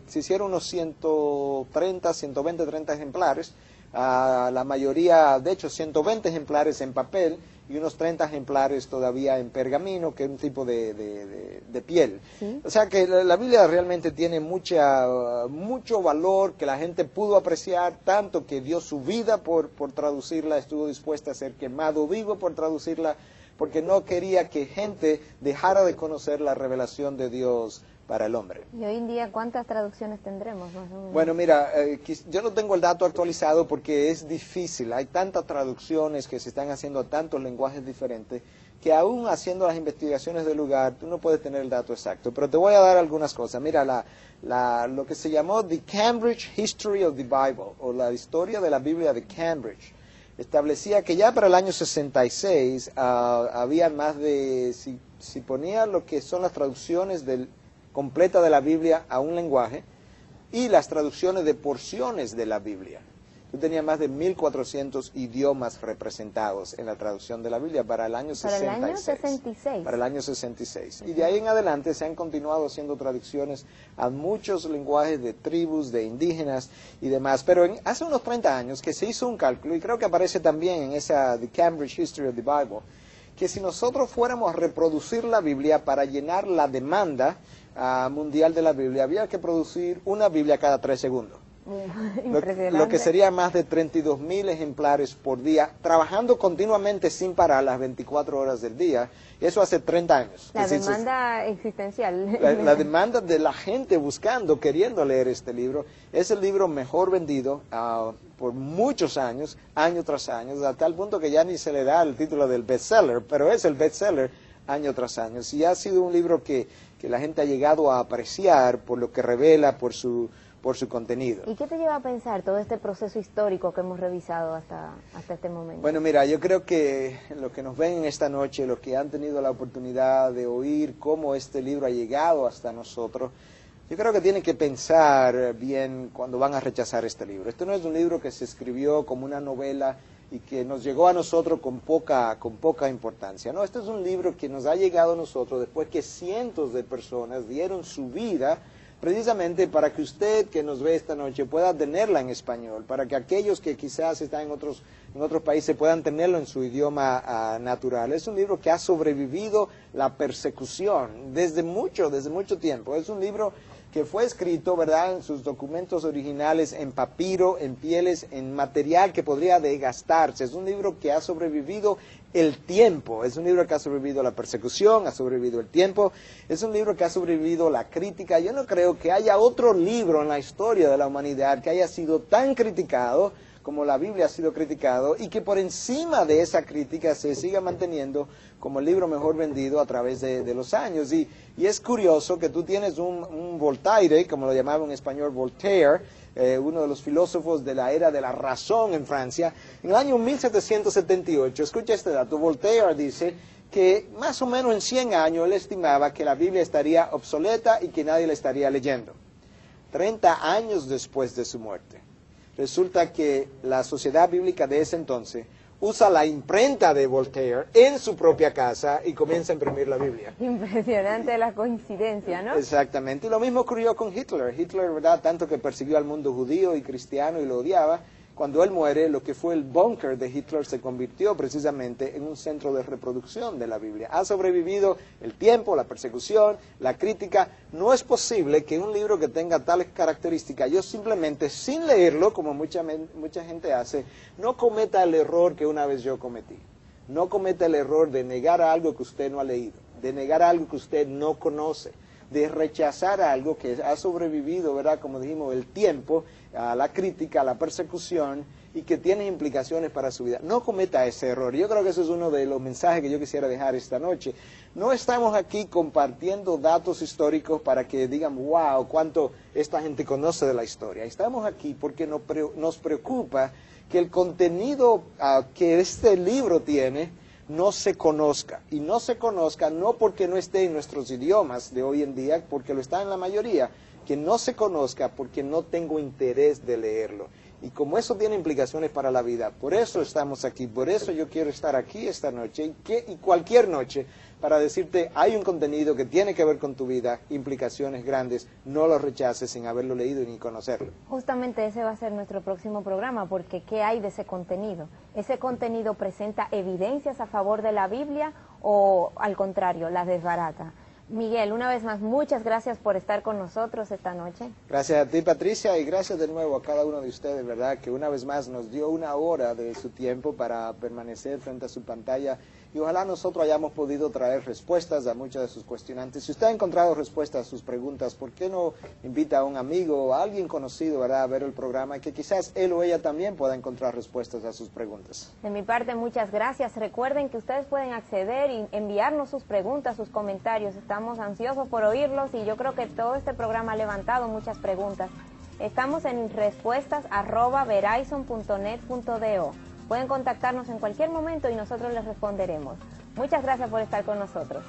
Se hicieron unos 120, 30 ejemplares, la mayoría, de hecho, 120 ejemplares en papel y unos 30 ejemplares todavía en pergamino, que es un tipo de piel. ¿Sí? O sea que la Biblia realmente tiene mucho valor, que la gente pudo apreciar, tanto que dio su vida por traducirla, estuvo dispuesta a ser quemado vivo por traducirla, porque no quería que gente dejara de conocer la revelación de Dios para el hombre. ¿Y hoy en día cuántas traducciones tendremos más o menos? Bueno, mira, yo no tengo el dato actualizado porque es difícil. Hay tantas traducciones que se están haciendo a tantos lenguajes diferentes que aún haciendo las investigaciones del lugar, tú no puedes tener el dato exacto. Pero te voy a dar algunas cosas. Mira, lo que se llamó The Cambridge History of the Bible, o la historia de la Biblia de Cambridge, establecía que ya para el año 66 había más de, si ponía lo que son las traducciones completa de la Biblia a un lenguaje y las traducciones de porciones de la Biblia. Yo tenía más de 1.400 idiomas representados en la traducción de la Biblia para el año 66. ¿Para el año 66? Para el año 66. Y de ahí en adelante se han continuado haciendo traducciones a muchos lenguajes de tribus, de indígenas y demás. Pero hace unos 30 años que se hizo un cálculo, y creo que aparece también en esa The Cambridge History of the Bible, que si nosotros fuéramos a reproducir la Biblia para llenar la demanda mundial de la Biblia, había que producir una Biblia cada 3 segundos. Lo que sería más de 32.000 ejemplares por día, trabajando continuamente sin parar las 24 horas del día. Eso hace 30 años. La demanda existencial. La demanda de la gente buscando, queriendo leer este libro. Es el libro mejor vendido por muchos años, año tras año, a tal punto que ya ni se le da el título del bestseller, pero es el bestseller año tras año. Y ha sido un libro que la gente ha llegado a apreciar por lo que revela, por su contenido. ¿Y qué te lleva a pensar todo este proceso histórico que hemos revisado hasta este momento? Bueno, mira, yo creo que los que nos ven en esta noche, los que han tenido la oportunidad de oír cómo este libro ha llegado hasta nosotros, yo creo que tienen que pensar bien cuando van a rechazar este libro. Esto no es un libro que se escribió como una novela y que nos llegó a nosotros con poca importancia. No, este es un libro que nos ha llegado a nosotros después que cientos de personas dieron su vida precisamente para que usted que nos ve esta noche pueda tenerla en español, para que aquellos que quizás están en otros países puedan tenerlo en su idioma natural. Es un libro que ha sobrevivido la persecución desde mucho tiempo. Es un libro que fue escrito, ¿verdad?, en sus documentos originales en papiro, en pieles, en material que podría desgastarse. Es un libro que ha sobrevivido el tiempo, es un libro que ha sobrevivido la persecución, ha sobrevivido el tiempo, es un libro que ha sobrevivido la crítica. Yo no creo que haya otro libro en la historia de la humanidad que haya sido tan criticado como la Biblia ha sido criticado, y que por encima de esa crítica se siga manteniendo como el libro mejor vendido a través de los años. Y es curioso que tú tienes un Voltaire, como lo llamaba en español Voltaire, uno de los filósofos de la era de la razón en Francia, en el año 1778, escucha este dato, Voltaire dice que más o menos en 100 años él estimaba que la Biblia estaría obsoleta y que nadie la estaría leyendo. 30 años después de su muerte, resulta que la sociedad bíblica de ese entonces usa la imprenta de Voltaire en su propia casa y comienza a imprimir la Biblia. Impresionante la coincidencia, ¿no? Exactamente. Y lo mismo ocurrió con Hitler. Hitler, ¿verdad?, tanto que persiguió al mundo judío y cristiano y lo odiaba. Cuando él muere, lo que fue el búnker de Hitler se convirtió precisamente en un centro de reproducción de la Biblia. Ha sobrevivido el tiempo, la persecución, la crítica. No es posible que un libro que tenga tales características, yo simplemente, sin leerlo, como mucha gente hace, no cometa el error que una vez yo cometí. No cometa el error de negar algo que usted no ha leído, de negar algo que usted no conoce, de rechazar algo que ha sobrevivido, ¿verdad?, como dijimos, el tiempo, a la crítica, a la persecución, y que tiene implicaciones para su vida. No cometa ese error. Yo creo que eso es uno de los mensajes que yo quisiera dejar esta noche. No estamos aquí compartiendo datos históricos para que digan, wow, cuánto esta gente conoce de la historia. Estamos aquí porque nos preocupa que el contenido que este libro tiene no se conozca. Y no se conozca no porque no esté en nuestros idiomas de hoy en día, porque lo está en la mayoría, que no se conozca porque no tengo interés de leerlo. Y como eso tiene implicaciones para la vida, por eso estamos aquí, por eso yo quiero estar aquí esta noche y cualquier noche para decirte, hay un contenido que tiene que ver con tu vida, implicaciones grandes, no lo rechaces sin haberlo leído ni conocerlo. Justamente ese va a ser nuestro próximo programa, porque ¿qué hay de ese contenido? ¿Ese contenido presenta evidencias a favor de la Biblia o al contrario, las desbarata? Miguel, una vez más, muchas gracias por estar con nosotros esta noche. Gracias a ti, Patricia, y gracias de nuevo a cada uno de ustedes, ¿verdad?, que una vez más nos dio una hora de su tiempo para permanecer frente a su pantalla, y ojalá nosotros hayamos podido traer respuestas a muchas de sus cuestionantes. Si usted ha encontrado respuestas a sus preguntas, ¿por qué no invita a un amigo o a alguien conocido, ¿verdad?, a ver el programa, que quizás él o ella también pueda encontrar respuestas a sus preguntas? De mi parte, muchas gracias. Recuerden que ustedes pueden acceder y enviarnos sus preguntas, sus comentarios. Estamos ansiosos por oírlos y yo creo que todo este programa ha levantado muchas preguntas. Estamos en respuestas@verizon.net.do. Pueden contactarnos en cualquier momento y nosotros les responderemos. Muchas gracias por estar con nosotros.